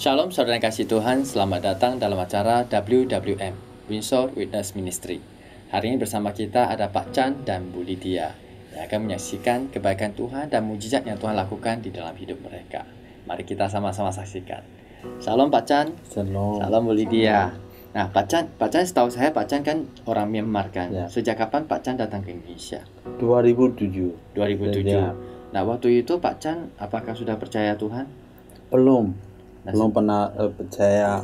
Shalom saudara yang kasih Tuhan, selamat datang dalam acara WWM, Windsor Witness Ministry. Hari ini bersama kita ada Pak Chan dan Bu Lydia yang akan menyaksikan kebaikan Tuhan dan mujizat yang Tuhan lakukan di dalam hidup mereka. Mari kita sama-sama saksikan. Shalom Pak Chan. Salam Bu Lydia. Nah Pak Chan setahu saya Pak Chan kan orang Myanmar kan. Ya. Sejak kapan Pak Chan datang ke Indonesia? 2007. 2007. Ya. Nah waktu itu Pak Chan apakah sudah percaya Tuhan? Belum Nah, pernah percaya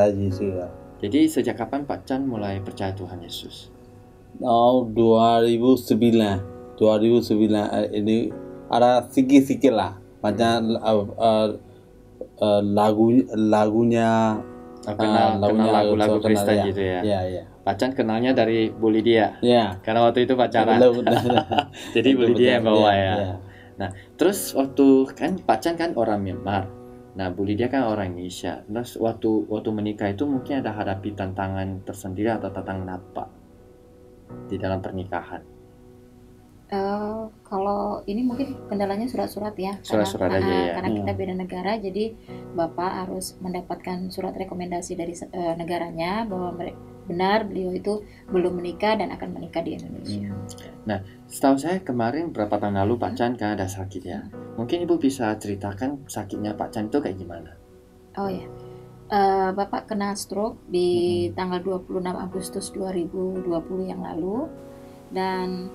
Yesus ya. Jadi sejak kapan Pak Chan mulai percaya Tuhan Yesus? 2009 ini ada sikit-sikit lah. Banyak lagunya Kenal lagu-lagu Kristen gitu ya. Ya. Pak Chan kenalnya dari Bu Lydia. Ya. Karena waktu itu pacaran. Jadi Bu Lydia yang bawa ya. Nah, terus waktu kan Pak Chan kan orang Myanmar. Nah, Bu Lydia kan orang Indonesia. Terus waktu menikah itu mungkin ada hadapi tantangan tersendiri atau tantangan apa di dalam pernikahan? Kalau ini mungkin kendalanya surat-surat ya. Surat-surat aja ya. Karena kita beda negara, jadi Bapak harus mendapatkan surat rekomendasi dari negaranya bahwa benar beliau itu belum menikah dan akan menikah di Indonesia. Nah, setahu saya kemarin beberapa tahun lalu Pak Chan kan ada sakit ya. Mungkin Ibu bisa ceritakan sakitnya Pak Chan itu kayak gimana? Oh ya, Bapak kena stroke di tanggal 26 Agustus 2020 yang lalu, dan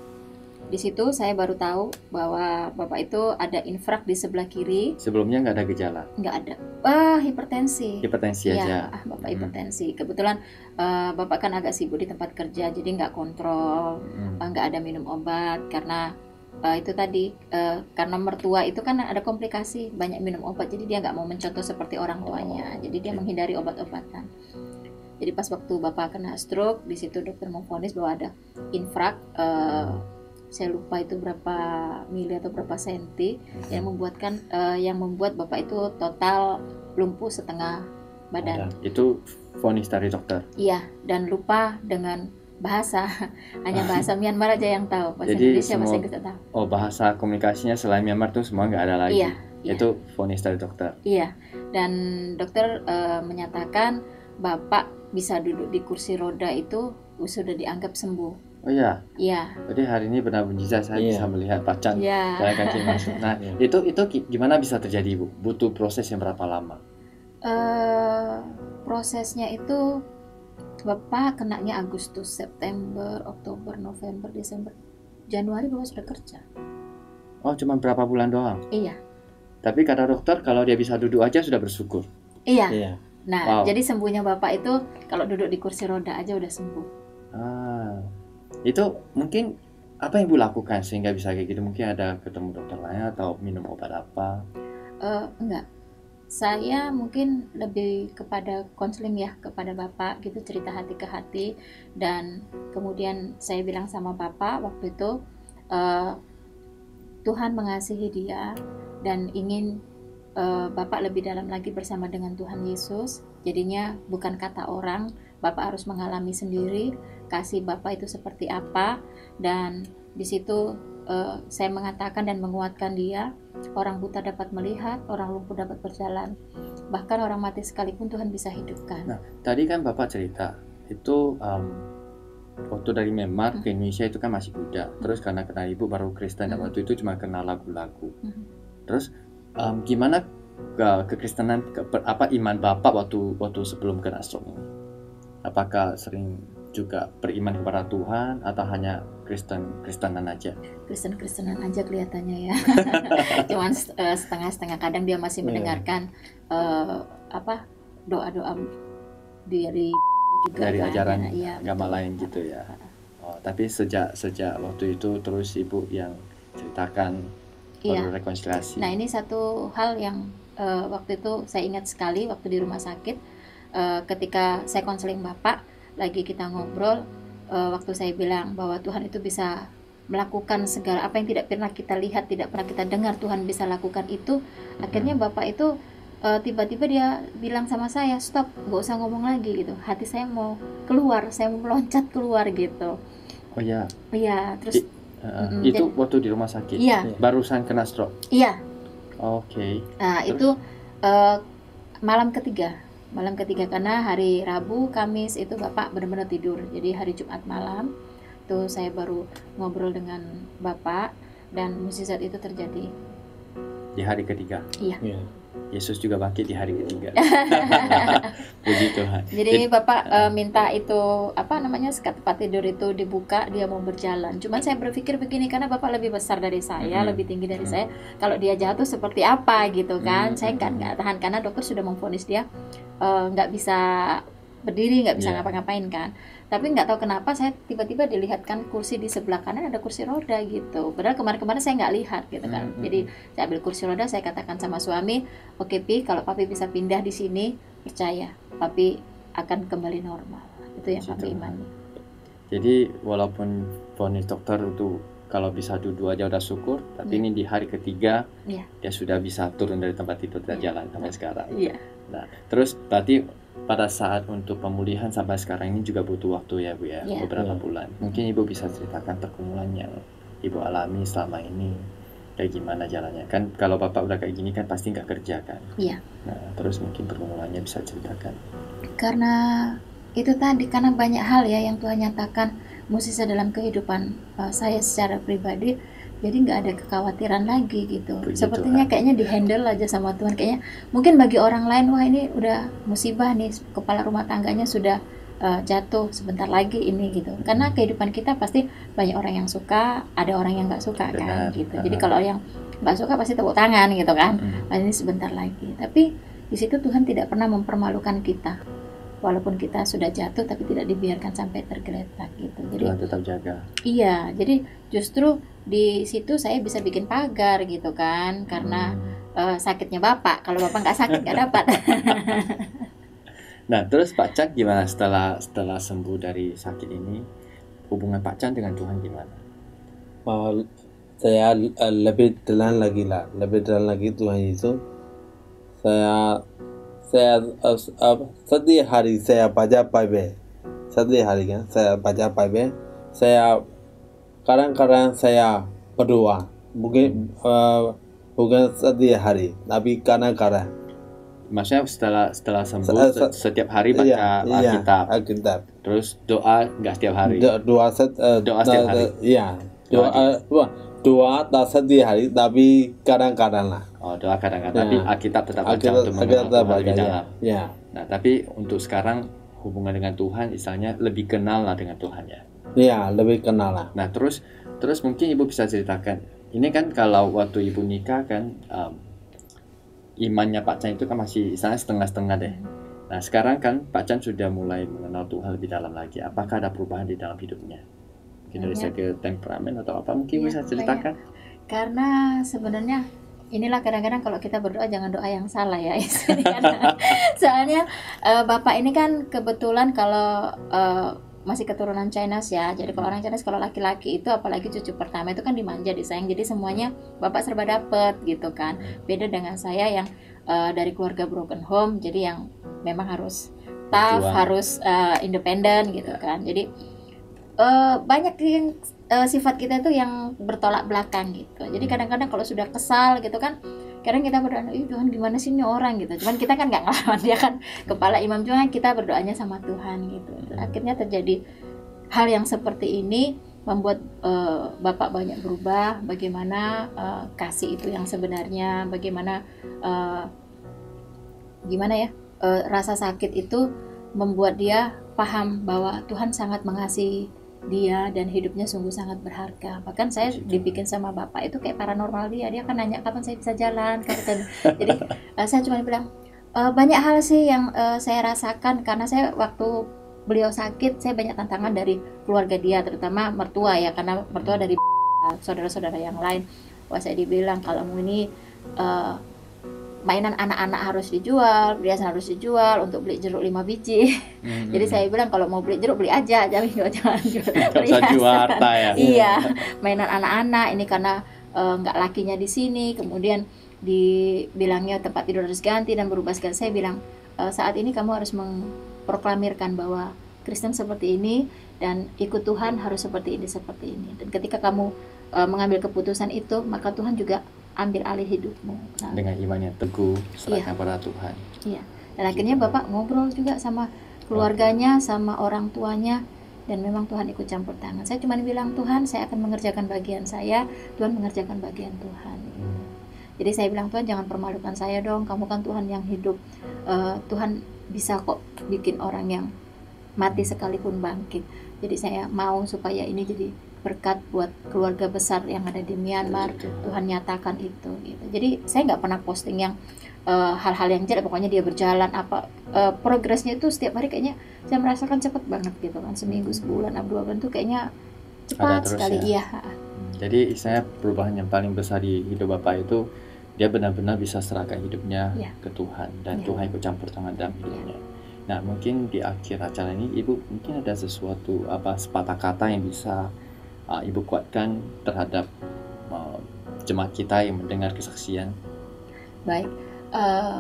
di situ saya baru tahu bahwa Bapak itu ada infrak di sebelah kiri. Sebelumnya nggak ada gejala? Nggak ada. Hipertensi. Hipertensi aja. Bapak hipertensi. Kebetulan Bapak kan agak sibuk di tempat kerja, jadi nggak kontrol, nggak ada minum obat karena itu tadi karena mertua itu kan ada komplikasi, banyak minum obat, jadi dia nggak mau mencontoh seperti orang tuanya, jadi dia menghindari obat-obatan. Jadi pas waktu Bapak kena stroke, di situ dokter memvonis bahwa ada infrak. Saya lupa itu berapa mili atau berapa senti yang membuat Bapak itu total lumpuh setengah badan. Itu vonis dari dokter. Iya, dan lupa dengan bahasa. Hanya bahasa Myanmar aja yang tahu. Bahasa Jadi Indonesia, bahasa Inggris tidak tahu. Oh, bahasa komunikasinya selain Myanmar tuh semua nggak ada lagi. Iya. Itu vonis dari dokter. Iya, dan dokter menyatakan Bapak bisa duduk di kursi roda itu sudah dianggap sembuh. Oh iya. Iya. Jadi hari ini benar mujizat saya bisa melihat Pak Chan jalan kaki masuk. Nah, itu gimana bisa terjadi Bu? Butuh proses yang berapa lama? Prosesnya itu Bapak kenanya Agustus, September, Oktober, November, Desember, Januari Bapak sudah kerja. Oh, cuma berapa bulan doang? Iya. Tapi kata dokter kalau dia bisa duduk aja sudah bersyukur. Iya. Nah, jadi sembuhnya Bapak itu kalau duduk di kursi roda aja udah sembuh. Itu mungkin apa yang Ibu lakukan sehingga bisa kayak gitu? Mungkin ada ketemu dokter lain atau minum obat apa? Enggak. Saya mungkin lebih kepada konseling ya, kepada Bapak gitu, cerita hati ke hati, dan kemudian saya bilang sama Bapak waktu itu Tuhan mengasihi dia dan ingin Bapak lebih dalam lagi bersama dengan Tuhan Yesus. Jadinya bukan kata orang, Bapak harus mengalami sendiri kasih Bapak itu seperti apa, dan di situ saya mengatakan dan menguatkan dia, orang buta dapat melihat, orang lumpuh dapat berjalan, bahkan orang mati sekalipun Tuhan bisa hidupkan. Nah, tadi kan Bapak cerita itu waktu dari Myanmar ke Indonesia itu kan masih muda, terus karena kenal Ibu baru Kristen dan waktu itu cuma kenal lagu-lagu. Terus gimana kekristenan apa iman Bapak waktu sebelum kena stroke ini? Apakah sering juga beriman kepada Tuhan atau hanya Kristenan aja? Kristenan aja kelihatannya ya. Cuman setengah-setengah, kadang dia masih mendengarkan doa-doa dari ajaran agama lain gitu ya. Tapi sejak waktu itu terus Ibu yang ceritakan baru rekonsiliasi. Nah, ini satu hal yang waktu itu saya ingat sekali waktu di rumah sakit, ketika saya konseling Bapak, lagi kita ngobrol, waktu saya bilang bahwa Tuhan itu bisa melakukan segala apa yang tidak pernah kita lihat, tidak pernah kita dengar, Tuhan bisa lakukan itu. Akhirnya Bapak itu tiba-tiba dia bilang sama saya, stop, gak usah ngomong lagi gitu. Hati saya mau keluar, saya mau meloncat keluar gitu. Oh ya. Iya, terus itu waktu di rumah sakit. Iya. Barusan kena stroke. Iya. Oke. Nah, itu Eh, malam ketiga karena hari Rabu Kamis itu Bapak benar-benar tidur, jadi hari Jumat malam tuh saya baru ngobrol dengan Bapak dan mukjizat itu terjadi. Di hari ketiga. Iya. Ya. Yesus juga bangkit di hari ketiga. Puji Tuhan. Jadi Bapak minta itu sekat tempat tidur itu dibuka, dia mau berjalan. Cuman saya berpikir begini, karena Bapak lebih besar dari saya, lebih tinggi dari saya. Kalau dia jatuh seperti apa gitu kan? Saya kan nggak tahan, karena dokter sudah memvonis dia nggak bisa berdiri, nggak bisa ngapa-ngapain kan. Tapi nggak tahu kenapa saya tiba-tiba dilihatkan kursi di sebelah kanan ada kursi roda gitu. Padahal kemarin-kemarin saya nggak lihat gitu kan. Jadi saya ambil kursi roda, saya katakan sama suami, oke Pi, kalau Papi bisa pindah di sini, percaya Papi akan kembali normal. Itu yang Papi imani. Jadi walaupun vonis dokter itu kalau bisa duduk aja udah syukur, tapi ini di hari ketiga dia sudah bisa turun dari tempat tidur dan jalan sampai sekarang. Nah, terus berarti pada saat untuk pemulihan sampai sekarang ini juga butuh waktu ya Bu ya, beberapa bulan. Mungkin Ibu bisa ceritakan pergumulan yang Ibu alami selama ini, kayak gimana jalannya. Kan kalau Bapak udah kayak gini kan pasti nggak kerja kan. Iya. Nah, terus mungkin pergumulannya bisa ceritakan. Karena itu tadi, karena banyak hal ya yang Tuhan nyatakan mukjizat dalam kehidupan saya secara pribadi. Jadi nggak ada kekhawatiran lagi gitu. Sepertinya kayaknya dihandle aja sama Tuhan. Kayaknya mungkin bagi orang lain, wah ini udah musibah nih, kepala rumah tangganya sudah jatuh sebentar lagi ini gitu. Karena kehidupan kita pasti banyak orang yang suka, ada orang yang nggak suka kan gitu. Jadi kalau yang nggak suka pasti tepuk tangan gitu kan. Ini sebentar lagi. Tapi di situ Tuhan tidak pernah mempermalukan kita. Walaupun kita sudah jatuh, tapi tidak dibiarkan sampai tergeletak gitu. Jadi Tuhan tetap jaga. Iya, jadi justru di situ saya bisa bikin pagar gitu kan, karena sakitnya Bapak. Kalau Bapak nggak sakit nggak dapat. Nah, terus Pak Chan gimana setelah sembuh dari sakit ini? Hubungan Pak Chan dengan Tuhan gimana? Saya lebih dalam lagi Tuhan Yesus. Saya setiap hari saya baca Bible. Setiap hari kan saya baca Bible. Saya kadang-kadang saya berdoa. Bukan setiap hari, tapi kadang-kadang. Maksudnya setelah sembuh setiap hari baca Alkitab. Terus doa nggak setiap hari. Doa setiap hari. Iya. Doa tak setiap hari, tapi kadang-kadang lah. Oh, doa kadang-kadang, tapi Alkitab tetap baca untuk mengenal Tuhan lebih dalam. Ya. Nah, tapi untuk sekarang hubungan dengan Tuhan, istilahnya lebih kenal lah dengan Tuhan ya. Iya, lebih kenal lah. Nah, terus mungkin Ibu bisa ceritakan. Ini kan kalau waktu Ibu nikah kan, imannya Pak Chan itu kan masih istilahnya setengah-setengah deh. Nah, sekarang kan Pak Chan sudah mulai mengenal Tuhan lebih dalam lagi. Apakah ada perubahan di dalam hidupnya? Mungkin dari segi temperamen atau apa? Mungkin bisa ceritakan. Karena sebenarnya inilah kadang-kadang kalau kita berdoa jangan doa yang salah ya. Soalnya Bapak ini kan kebetulan kalau masih keturunan Chinese ya. Jadi kalau orang Chinese, kalau laki-laki itu apalagi cucu pertama itu kan dimanja, disayang. Jadi semuanya Bapak serba dapet gitu kan. Beda dengan saya yang dari keluarga broken home. Jadi yang memang harus tough, harus independen gitu kan. Jadi banyak yang sifat kita itu yang bertolak belakang gitu. Jadi kadang-kadang kalau sudah kesal gitu kan, kadang kita berdoa, Tuhan gimana sih ini orang gitu. Cuman kita kan nggak ngelawan, dia kan kepala imam, cuma kita berdoanya sama Tuhan gitu. Akhirnya terjadi hal yang seperti ini, membuat Bapak banyak berubah. Bagaimana kasih itu yang sebenarnya, bagaimana rasa sakit itu membuat dia paham bahwa Tuhan sangat mengasihi dia dan hidupnya sungguh sangat berharga. Bahkan saya dibikin sama Bapak itu kayak paranormal, dia kan nanya kapan saya bisa jalan. Jadi saya cuma bilang banyak hal sih yang saya rasakan, karena saya waktu beliau sakit saya banyak tantangan dari keluarga dia, terutama mertua ya, karena mertua dari saudara-saudara yang lain. Wah, saya dibilang kalau ini mainan anak-anak harus dijual, perhiasan harus dijual untuk beli jeruk 5 biji. Jadi saya bilang kalau mau beli jeruk beli aja, jangan jual perhiasan. Ya. Iya, mainan anak-anak ini karena nggak lakinya di sini. Kemudian dibilangnya tempat tidur harus ganti dan berubah sekali. Saya bilang saat ini kamu harus memproklamirkan bahwa Kristen seperti ini dan ikut Tuhan harus seperti ini. Dan ketika kamu mengambil keputusan itu, maka Tuhan juga ambil alih hidupmu. Nah, dengan iman yang teguh serahkan pada Tuhan. Iya. Dan akhirnya Bapak ngobrol juga sama keluarganya, sama orang tuanya, dan memang Tuhan ikut campur tangan. Saya cuma bilang, Tuhan, saya akan mengerjakan bagian saya, Tuhan mengerjakan bagian Tuhan. Jadi saya bilang, Tuhan jangan permalukan saya dong, kamu kan Tuhan yang hidup. Tuhan bisa kok bikin orang yang mati sekalipun bangkit. Jadi saya mau supaya ini jadi berkat buat keluarga besar yang ada di Myanmar. Tuhan nyatakan itu gitu. Jadi saya nggak pernah posting yang hal-hal yang jelek, pokoknya dia berjalan apa progresnya itu setiap hari kayaknya saya merasakan cepat banget gitu kan, seminggu, sebulan, 2 bulan tuh kayaknya cepat sekali ya. Jadi saya perubahan yang paling besar di hidup Bapak itu dia benar-benar bisa serahkan hidupnya ke Tuhan dan Tuhan ikut campur tangan dalam hidupnya. Nah, mungkin di akhir acara ini Ibu mungkin ada sesuatu sepatah kata yang bisa Ibu kuatkan terhadap jemaat kita yang mendengar kesaksian. Baik.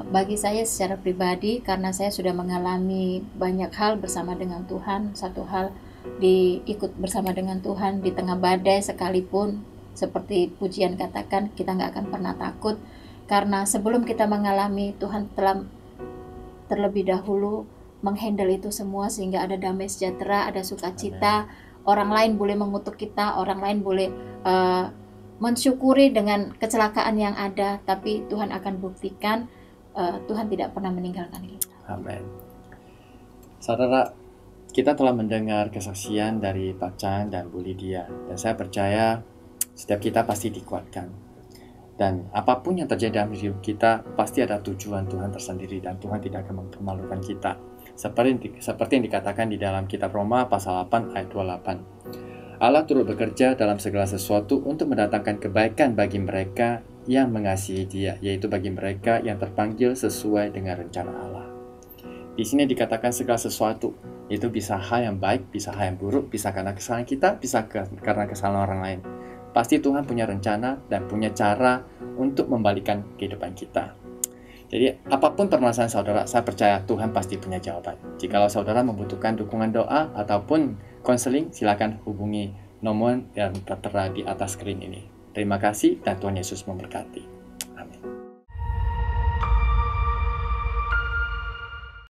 Bagi saya secara pribadi, karena saya sudah mengalami banyak hal bersama dengan Tuhan, satu hal ikut bersama dengan Tuhan di tengah badai sekalipun, seperti pujian katakan, kita nggak akan pernah takut, karena sebelum kita mengalami, Tuhan telah terlebih dahulu menghandle itu semua sehingga ada damai sejahtera, ada sukacita. Orang lain boleh mengutuk kita, orang lain boleh mensyukuri dengan kecelakaan yang ada, tapi Tuhan akan buktikan Tuhan tidak pernah meninggalkan kita. Amin. Saudara, kita telah mendengar kesaksian dari Pak Chan dan Bu Lydia, dan saya percaya setiap kita pasti dikuatkan. Dan apapun yang terjadi dalam hidup kita, pasti ada tujuan Tuhan tersendiri dan Tuhan tidak akan mempermalukan kita. Seperti yang dikatakan di dalam kitab Roma pasal 8 ayat 28. Allah turut bekerja dalam segala sesuatu untuk mendatangkan kebaikan bagi mereka yang mengasihi Dia, yaitu bagi mereka yang terpanggil sesuai dengan rencana Allah. Di sini dikatakan segala sesuatu, itu bisa hal yang baik, bisa hal yang buruk, bisa karena kesalahan kita, bisa karena kesalahan orang lain. Pasti Tuhan punya rencana dan punya cara untuk membalikan kehidupan kita. Jadi apapun permasalahan saudara, saya percaya Tuhan pasti punya jawaban. Jikalau saudara membutuhkan dukungan doa ataupun konseling, silakan hubungi nomor yang tertera di atas screen ini. Terima kasih dan Tuhan Yesus memberkati. Amin.